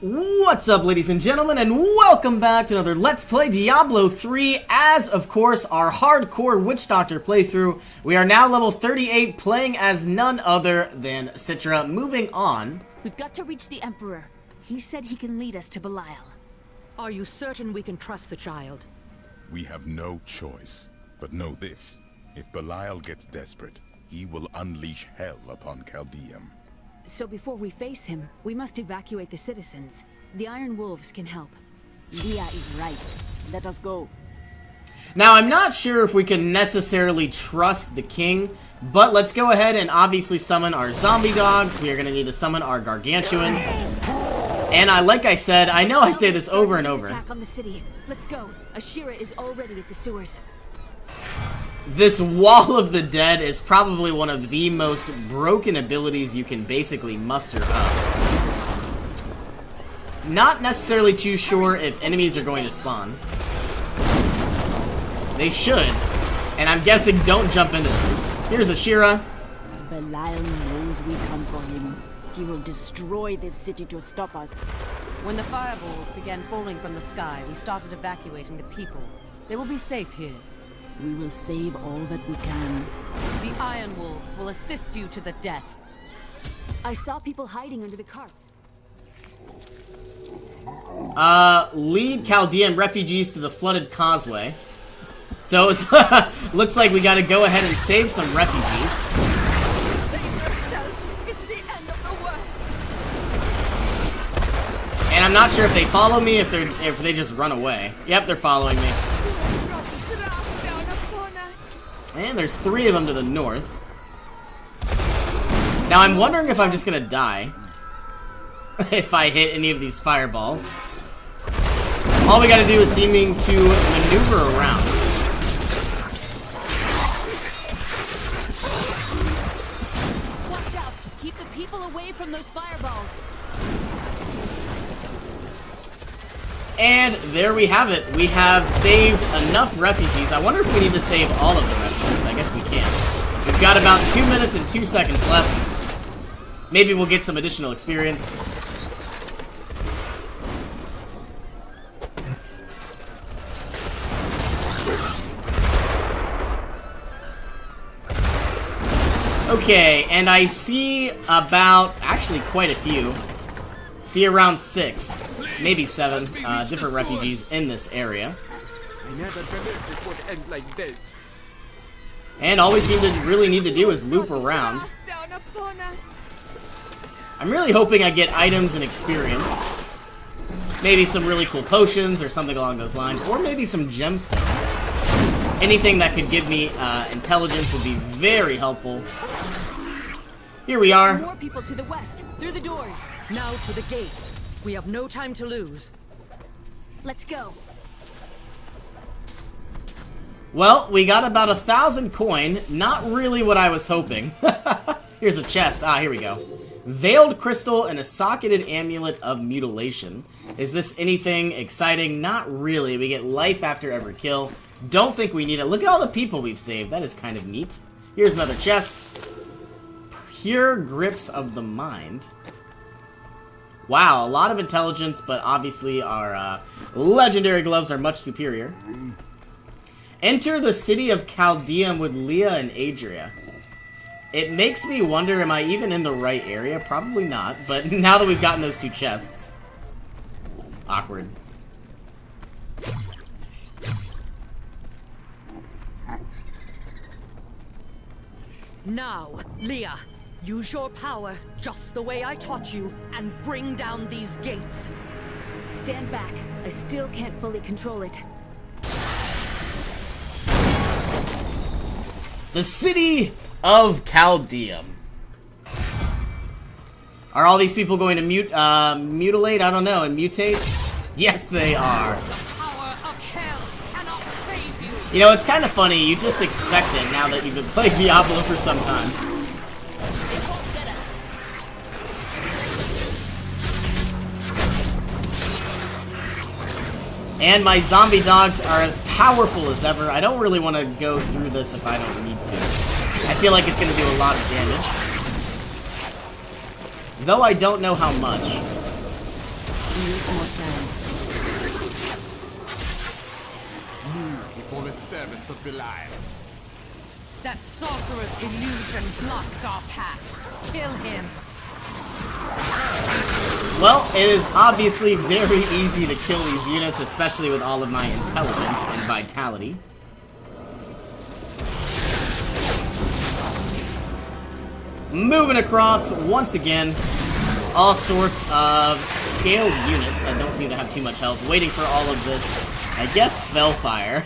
What's up, ladies and gentlemen, and welcome back to another Let's Play Diablo 3 as, of course, our hardcore Witch Doctor playthrough. We are now level 38, playing as none other than Citra. Moving on. We've got to reach the Emperor. He said he can lead us to Belial. Are you certain we can trust the child? We have no choice. But know this, if Belial gets desperate, he will unleash hell upon Chaldeum. So before we face him, we must evacuate the citizens. The Iron Wolves can help. Leah is right. Let us go. Now, I'm not sure if we can necessarily trust the king, but let's go ahead and obviously summon our zombie dogs. We are going to need to summon our gargantuan. And like I said, I know I say this over and over. Attack on the city. Let's go. Ashira is already at the sewers. This Wall of the Dead is probably one of the most broken abilities you can basically muster up. Not necessarily too sure if enemies are going to spawn. They should. And I'm guessing don't jump into this. Here's Ashira. Belial knows we come for him. He will destroy this city to stop us. When the fireballs began falling from the sky, we started evacuating the people. They will be safe here. We will save all that we can. The Iron Wolves will assist you to the death. I saw people hiding under the carts. Lead Chaldean refugees to the flooded causeway. So it looks like we gotta go ahead and save some refugees. Save yourself. It's the end of the world. And I'm not sure if they follow me, if they just run away. Yep, they're following me. And there's 3 of them to the north. Now I'm wondering if I'm just gonna die if I hit any of these fireballs. All we gotta do is seeming to maneuver around. Watch out! Keep the people away from those fireballs. And there we have it. We have saved enough refugees. I wonder if we need to save all of the refugees. I guess we can. We've got about 2 minutes and 2 seconds left. Maybe we'll get some additional experience. Okay, and I see about, actually quite a few. See around 6, maybe 7 different refugees in this area. I never believed it would end like this. And all we seem to really need to do is loop around. I'm really hoping I get items and experience. Maybe some really cool potions or something along those lines. Or maybe some gemstones. Anything that could give me intelligence would be very helpful. Here we are. More people to the west, through the doors. Now to the gates. We have no time to lose. Let's go. Well, we got about 1,000 coin. Not really what I was hoping. Here's a chest. Ah, here we go. Veiled crystal and a socketed amulet of mutilation. Is this anything exciting? Not really. We get life after every kill. Don't think we need it. Look at all the people we've saved. That is kind of neat. Here's another chest. Pure grips of the mind. Wow, a lot of intelligence, but obviously our legendary gloves are much superior. Enter the city of Chaldeum with Leah and Adria. It makes me wonder, am I even in the right area? Probably not, but now that we've gotten those 2 chests. Awkward. Now, Leah, use your power just the way I taught you and bring down these gates. Stand back. I still can't fully control it. The city of Chaldeum. Are all these people going to mutilate? I don't know, and mutate? Yes, they are. Power of hell cannot save you. You know, it's kind of funny. You just expect it now that you've been playing Diablo for some time. And my zombie dogs are as powerful as ever. I don't really want to go through this if I don't need to. I feel like it's going to do a lot of damage. Though I don't know how much. He needs more time. Move before the servants of Belial. That sorcerer's illusion blocks our path. Kill him. Well, it is obviously very easy to kill these units, especially with all of my intelligence and vitality. Moving across, once again, all sorts of scaled units that don't seem to have too much health, waiting for all of this, I guess, Fellfire.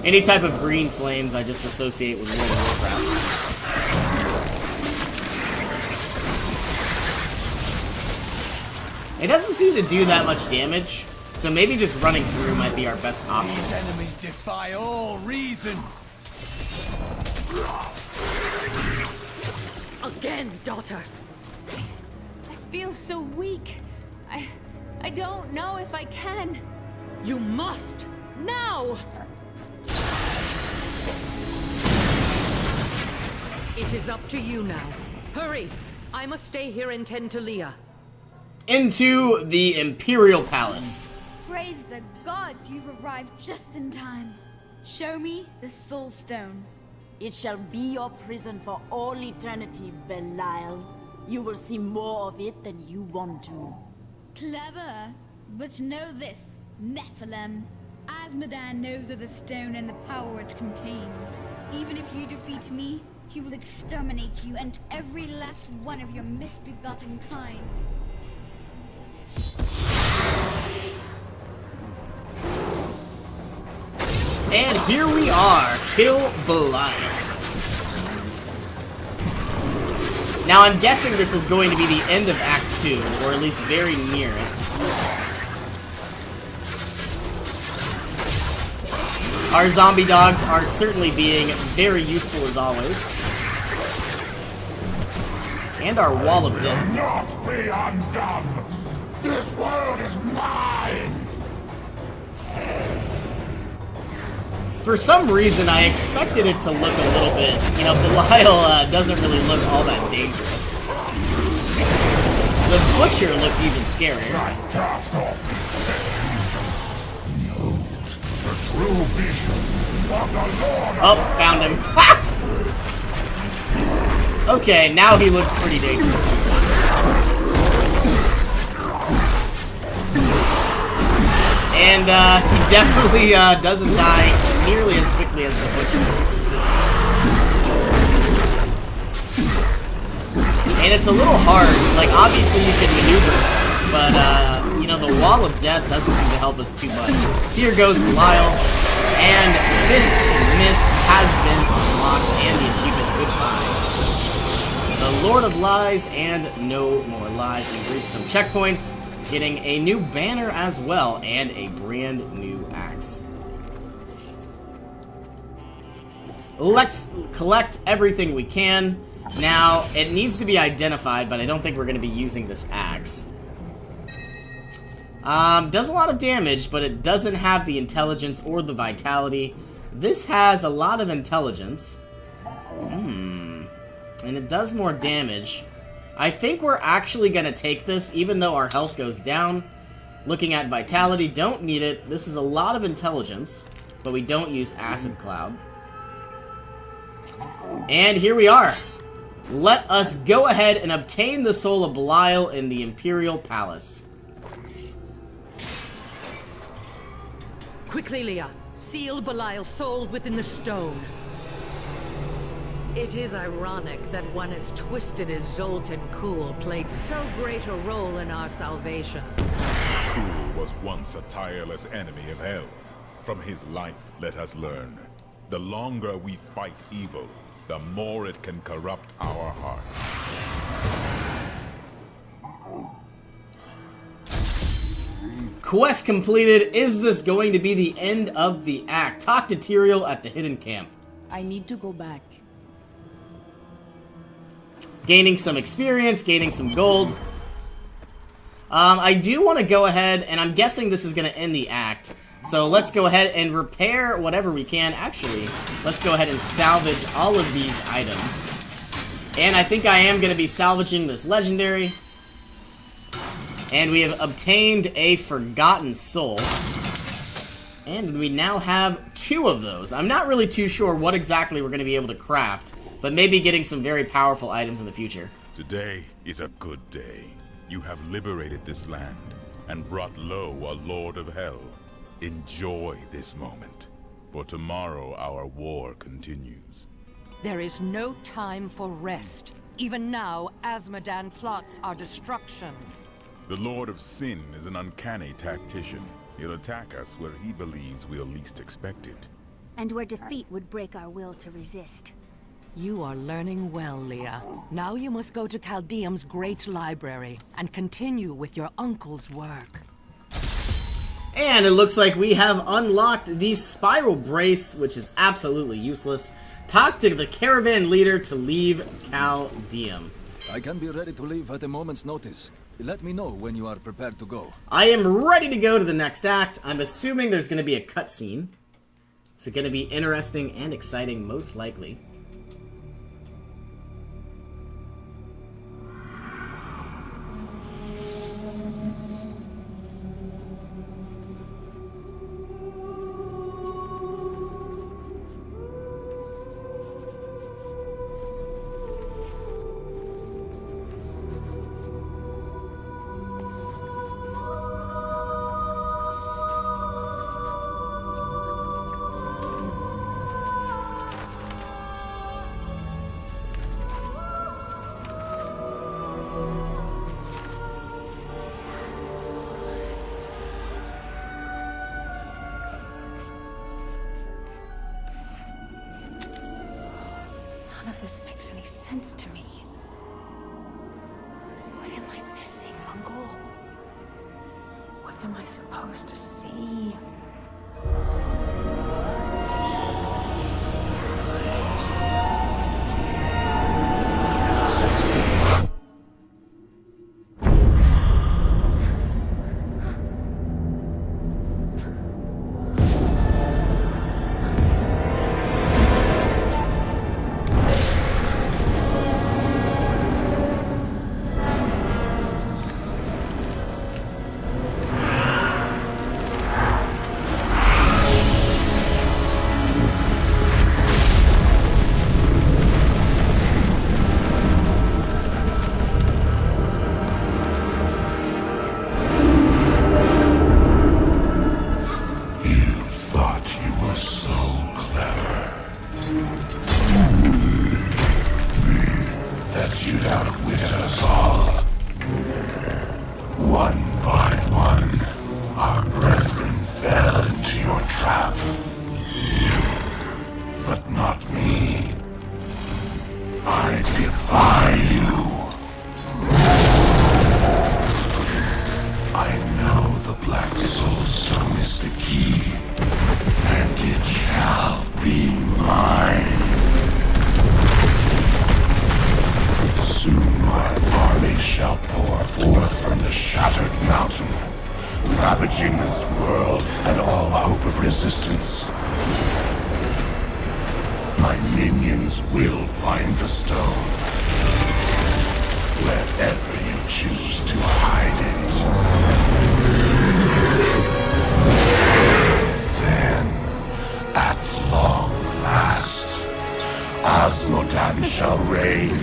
Any type of green flames I just associate with World of Warcraft. It doesn't seem to do that much damage, so maybe just running through might be our best option. These enemies defy all reason. Again, daughter. I feel so weak. I don't know if I can. You must! Now! It is up to you now. Hurry! I must stay here and tend to Leah. Into the Imperial Palace. Praise the gods, you've arrived just in time. Show me the Soul Stone. It shall be your prison for all eternity, Belial. You will see more of it than you want to. Clever. But know this, Nephilim. Asmodan knows of the stone and the power it contains. Even if you defeat me, he will exterminate you and every last one of your misbegotten kind. And here we are, kill Belial. Now I'm guessing this is going to be the end of Act 2, or at least very near it. Our zombie dogs are certainly being very useful as always. And our wall of death. Not be undone! This world is mine! For some reason, I expected it to look a little bit, you know, Belial doesn't really look all that dangerous. The Butcher looked even scarier. Cast off note the true vision of the Lord. Oh, found him. Okay, now he looks pretty dangerous. And he definitely doesn't die nearly as quickly as the Butcher. And it's a little hard. Like, obviously you can maneuver, but, you know, the Wall of Death doesn't seem to help us too much. Here goes Belial, and this mist has been unlocked, and the achievement goodbye. The Lord of Lies, and no more lies. We've reached some checkpoints, getting a new banner as well, and a brand new axe. Let's collect everything we can. Now, it needs to be identified, but I don't think we're going to be using this axe. Does a lot of damage, but it doesn't have the intelligence or the vitality. This has a lot of intelligence. And it does more damage. I think we're actually going to take this, even though our health goes down. Looking at vitality, don't need it. This is a lot of intelligence, but we don't use Acid Cloud. And here we are. Let us go ahead and obtain the Soul of Belial in the Imperial Palace. Quickly, Leah. Seal Belial's soul within the stone. It is ironic that one as twisted as Zoltan Kuhl played so great a role in our salvation. Kuhl was once a tireless enemy of hell. From his life, let us learn. The longer we fight evil, the more it can corrupt our hearts. Quest completed. Is this going to be the end of the act? Talk to Tyrael at the hidden camp. I need to go back. Gaining some experience, gaining some gold. I do want to go ahead, and I'm guessing this is going to end the act. So let's go ahead and repair whatever we can. Actually, let's go ahead and salvage all of these items. And I think I am going to be salvaging this legendary. And we have obtained a Forgotten Soul. And we now have 2 of those. I'm not really too sure what exactly we're going to be able to craft, but maybe getting some very powerful items in the future. Today is a good day. You have liberated this land and brought low a Lord of Hell. Enjoy this moment, for tomorrow our war continues. There is no time for rest. Even now, Azmodan plots our destruction. The Lord of Sin is an uncanny tactician. He'll attack us where he believes we'll least expect it. And where defeat would break our will to resist. You are learning well, Leah. Now you must go to Caldeum's great library and continue with your uncle's work. And it looks like we have unlocked the Spiral Brace, which is absolutely useless. Talk to the caravan leader to leave Caldeum. I can be ready to leave at a moment's notice. Let me know when you are prepared to go. I am ready to go to the next act. I'm assuming there's going to be a cutscene. It's going to be interesting and exciting, most likely. None of this makes any sense to me. What am I missing, Uncle? What am I supposed to see? Ravaging this world and all hope of resistance. My minions will find the stone. Wherever you choose to hide it. Then, at long last, Azmodan shall reign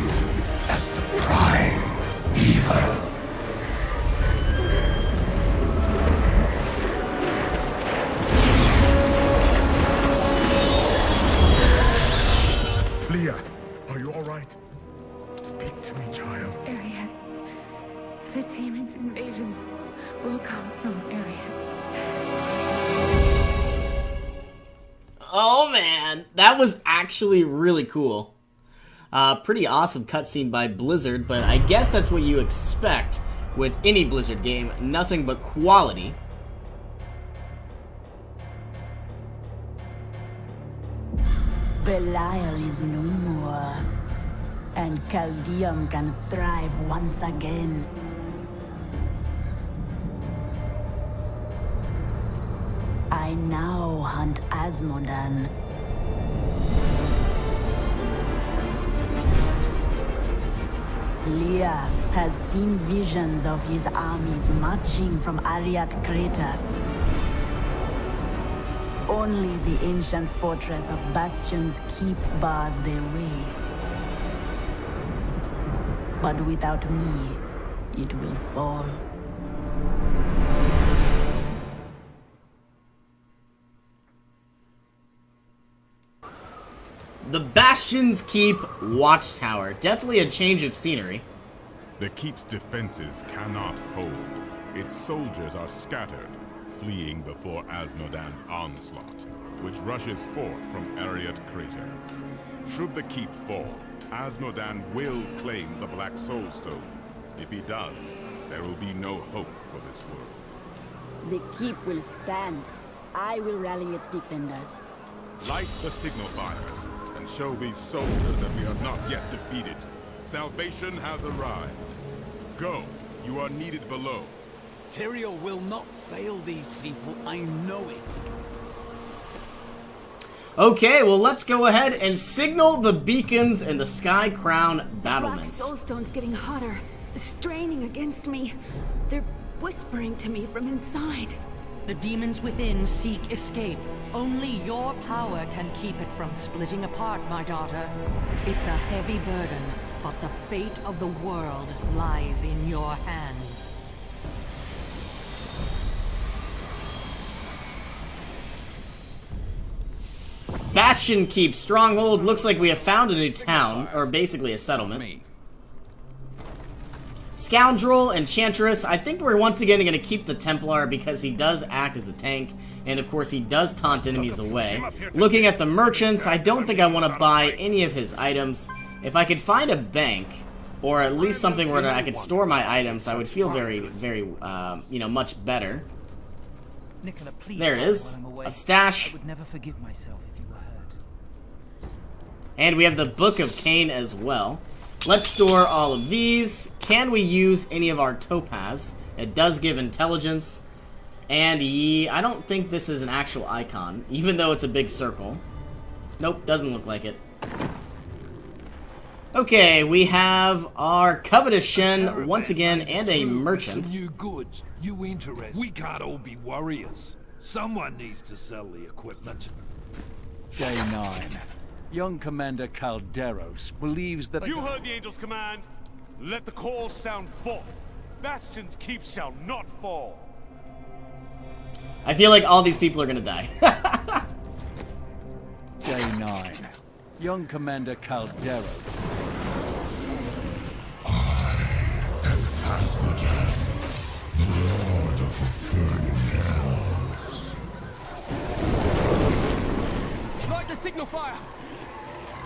as the prime evil. Leah, are you all right? Speak to me, child. Arian. The demon's invasion will come from Arian. Oh man, that was actually really cool. Pretty awesome cutscene by Blizzard, but I guess that's what you expect with any Blizzard game. Nothing but quality. Belial is no more, and Caldeum can thrive once again. I now hunt Azmodan. Leah has seen visions of his armies marching from Ariat Crater. Only the ancient fortress of Bastion's Keep bars their way. But without me, it will fall. The Bastion's Keep Watchtower. Definitely a change of scenery. The keep's defenses cannot hold. Its soldiers are scattered, fleeing before Asmodan's onslaught, which rushes forth from Ariat Crater. Should the keep fall, Asmodan will claim the Black Soul Stone. If he does, there will be no hope for this world. The keep will stand. I will rally its defenders. Light the signal fires, and show these soldiers that we are not yet defeated. Salvation has arrived. Go, you are needed below. Tyrael will not fail these people, I know it. Okay, well let's go ahead and signal the beacons in the Sky Crown battlements. Black Soulstone's getting hotter, straining against me. They're whispering to me from inside. The demons within seek escape. Only your power can keep it from splitting apart, my daughter. It's a heavy burden, but the fate of the world lies in your hands. Bastion Keep Stronghold. Looks like we have found a new town, or basically a settlement. Scoundrel, Enchantress. I think we're once again going to keep the Templar because he does act as a tank, and of course he does taunt enemies away. Looking at the merchants, I don't think I want to buy any of his items. If I could find a bank, or at least something where I could store my items, I would feel very, very, you know, much better. Nicola, please there it is. A stash. I would never forgive myself if you were hurt. And we have the Book of Cain as well. Let's store all of these. Can we use any of our topaz? It does give intelligence. And I don't think this is an actual icon, even though it's a big circle. Nope, doesn't look like it. Okay, we have our Covetous Shen once again, and a merchant. New goods, you interest. We can't all be warriors. Someone needs to sell the equipment. Day 9. Young Commander Calderos believes that... You heard the Angel's command. Let the call sound forth. Bastion's Keep shall not fall. I feel like all these people are gonna die. Day 9. Young Commander Calderos. Asmodan, the Lord of the Burning Hells. Light the signal fire!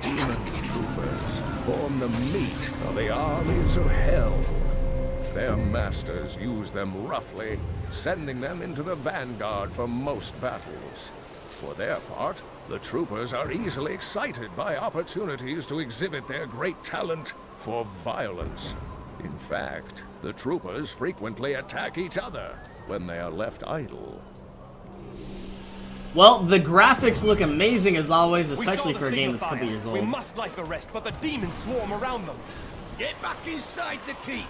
Demon troopers form the meat of the armies of hell. Their masters use them roughly, sending them into the vanguard for most battles. For their part, the troopers are easily excited by opportunities to exhibit their great talent for violence. In fact, the troopers frequently attack each other when they are left idle. Well, the graphics look amazing as always, especially for a game that's a couple years old. We must light the rest, but the demons swarm around them. Get back inside the keep!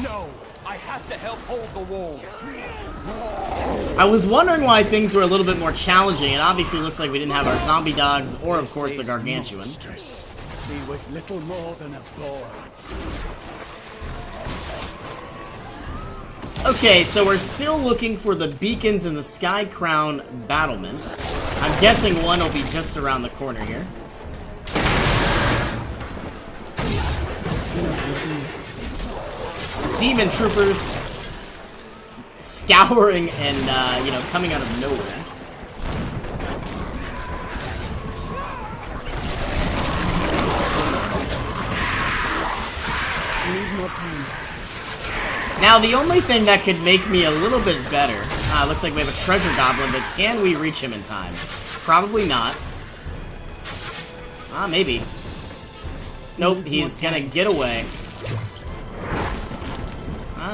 No, I have to help hold the walls. I was wondering why things were a little bit more challenging. It obviously looks like we didn't have our zombie dogs, or of course the gargantuan. He was little more than a boy. Okay, so we're still looking for the beacons in the Sky Crown battlement. I'm guessing one will be just around the corner here. Demon troopers scouring and, you know, coming out of nowhere. Need more time. Now, the only thing that could make me a little bit better... looks like we have a treasure goblin, but can we reach him in time? Probably not. Maybe. Nope, he's gonna get away.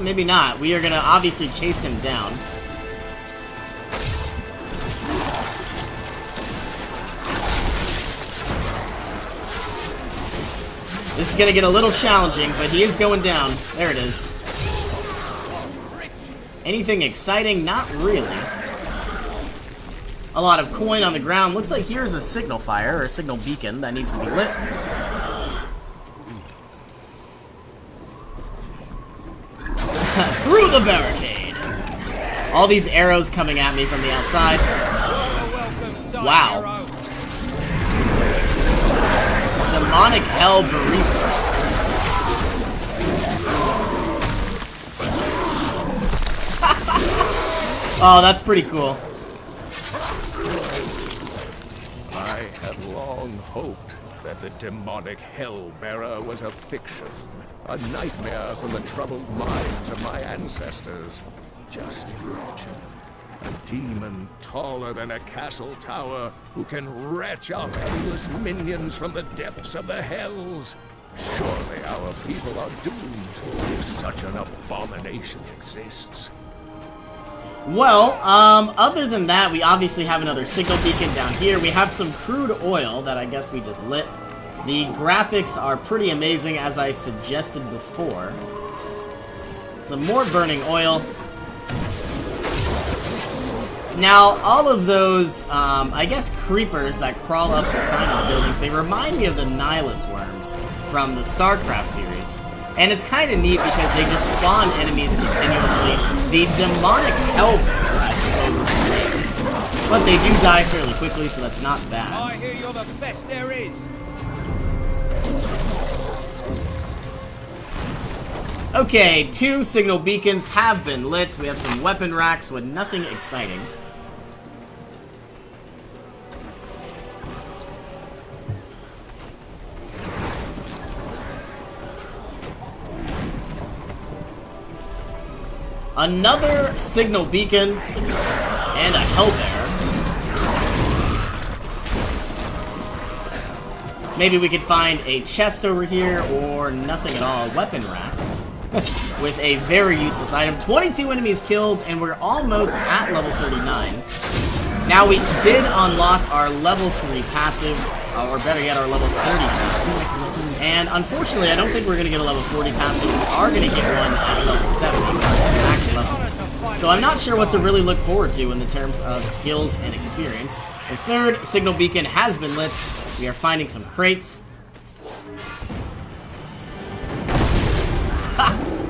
Maybe not. We are gonna obviously chase him down. This is gonna get a little challenging, but he is going down. There it is. Anything exciting? Not really. A lot of coin on the ground. Looks like here's a signal fire, or a signal beacon that needs to be lit. Through the barricade! All these arrows coming at me from the outside. Wow. Demonic Hell Barista. Oh, that's pretty cool. I had long hoped that the demonic Hellbearer was a fiction. A nightmare from the troubled minds of my ancestors. Just imagine. A demon taller than a castle tower who can retch up endless minions from the depths of the hells. Surely our people are doomed if such an abomination exists. Well, other than that, we obviously have another signal beacon down here. We have some crude oil that I guess we just lit. The graphics are pretty amazing, as I suggested before. Some more burning oil. Now, all of those, I guess, creepers that crawl up the side of the buildings, they remind me of the Nihilus worms from the StarCraft series. And it's kind of neat because they just spawn enemies continuously. The demonic Hellbearer, I suppose, is the name. But they do die fairly quickly, so that's not bad. I hear you're the best there is. Okay, 2 signal beacons have been lit. We have some weapon racks with nothing exciting. Another signal beacon and a Hellbearer. Maybe we could find a chest over here or nothing at all. Weapon rack. With a very useless item. 22 enemies killed, and we're almost at level 39. Now, we did unlock our level 3 passive, or better yet, our level 30 passive. And unfortunately, I don't think we're going to get a level 40 passive. We are going to get one at level 70, max level. So I'm not sure what to really look forward to in the terms of skills and experience. The 3rd signal beacon has been lit. We are finding some crates.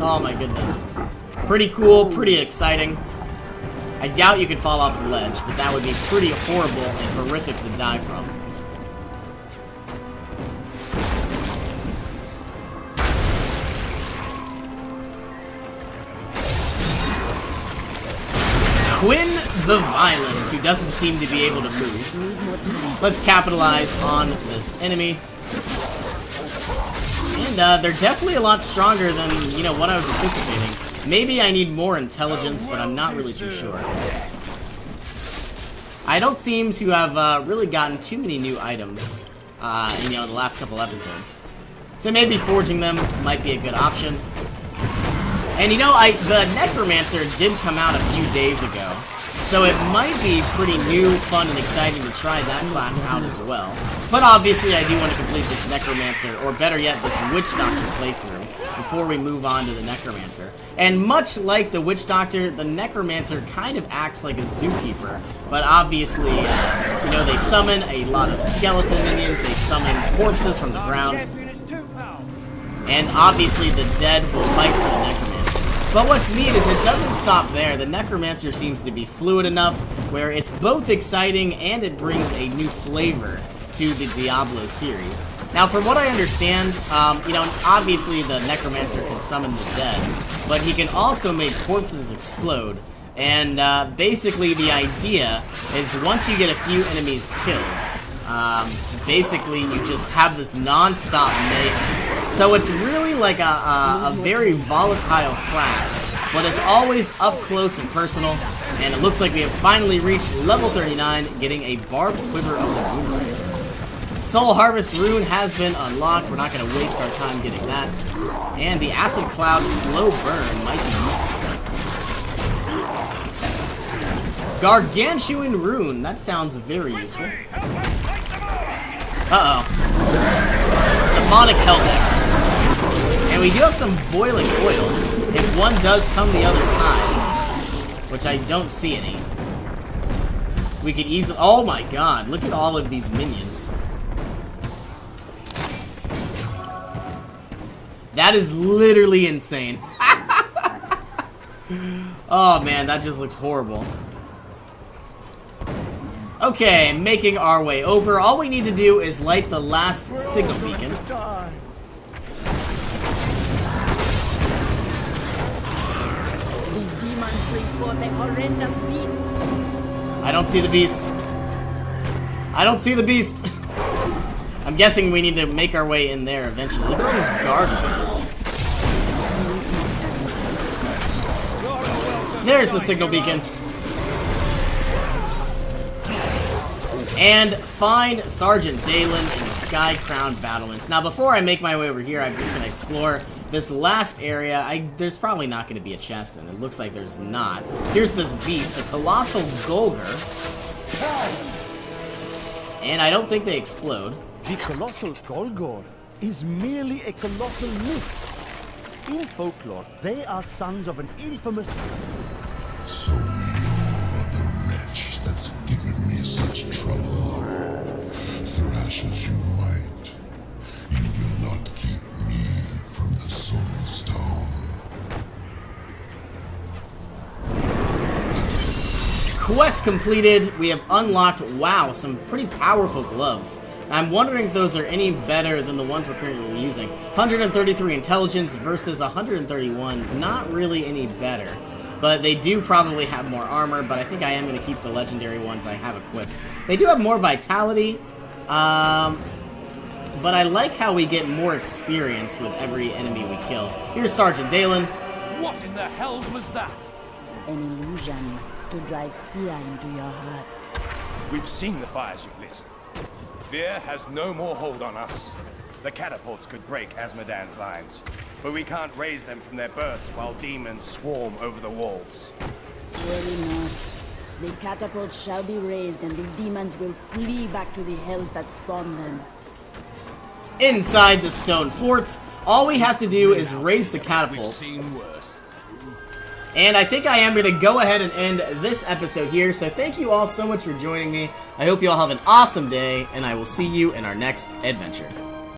Oh my goodness. Pretty cool, pretty exciting. I doubt you could fall off the ledge, but that would be pretty horrible and horrific to die from. Quinn the Violent, who doesn't seem to be able to move. Let's capitalize on this enemy. And they're definitely a lot stronger than, you know, what I was anticipating. Maybe I need more intelligence, but I'm not really too sure. I don't seem to have really gotten too many new items, you know, the last couple episodes. So maybe forging them might be a good option. And you know, the Necromancer did come out a few days ago, so it might be pretty new, fun, and exciting to try that class out as well. But obviously, I do want to complete this Necromancer, or better yet, this Witch Doctor playthrough, before we move on to the Necromancer. And much like the Witch Doctor, the Necromancer kind of acts like a zookeeper, but obviously, you know, they summon a lot of skeletal minions, they summon corpses from the ground, and obviously the dead will fight for the Necromancer. But what's neat is it doesn't stop there. The Necromancer seems to be fluid enough where it's both exciting and it brings a new flavor to the Diablo series. Now, from what I understand, you know, obviously the Necromancer can summon the dead, but he can also make corpses explode. And basically the idea is once you get a few enemies killed, basically you just have this non-stop mayhem. So it's really like a very volatile class, but it's always up close and personal, and it looks like we have finally reached level 39, getting a Barbed Quiver of the Moonlight. Soul Harvest Rune has been unlocked. We're not going to waste our time getting that. And the Acid Cloud Slow Burn might be useful. Gargantuan Rune. That sounds very useful. Uh-oh. Demonic Hellbearer. we do have some boiling oil. If one does come the other side, which I don't see any, we could easily... Oh my god, look at all of these minions. That is literally insane. Oh man, that just looks horrible. Okay, making our way over. All we need to do is light the last signal beacon. The demons bring forth a horrendous beast. I don't see the beast. I don't see the beast. I'm guessing we need to make our way in there eventually. Look at all these gargoyles. There's the signal beacon. And find Sergeant Dalen in the Sky Crown battlements. Now, before I make my way over here, I'm just going to explore this last area. There's probably not going to be a chest, and it looks like there's not. Here's this beast, the Colossal Golger. And I don't think they explode. The Colossal Golgor is merely a colossal myth. In folklore, they are sons of an infamous... So you're the wretch that's given me such trouble. Thrash as you might, you will not keep me from the Soul Stone. Quest completed. We have unlocked, wow, some pretty powerful gloves. I'm wondering if those are any better than the ones we're currently using. 133 intelligence versus 131. Not really any better. But they do probably have more armor, but I think I am going to keep the legendary ones I have equipped. They do have more vitality, but I like how we get more experience with every enemy we kill. Here's Sergeant Dalen. What in the hells was that? An illusion to drive fear into your heart. We've seen the fires you've lit. Fear has no more hold on us. The catapults could break Asmodan's lines, but we can't raise them from their berths while demons swarm over the walls. Worry not. The catapults shall be raised and the demons will flee back to the hells that spawned them. Inside the stone fort, all we have to do is raise the catapults. We've seen worse. And I think I am going to go ahead and end this episode here, so thank you all so much for joining me. I hope you all have an awesome day, and I will see you in our next adventure.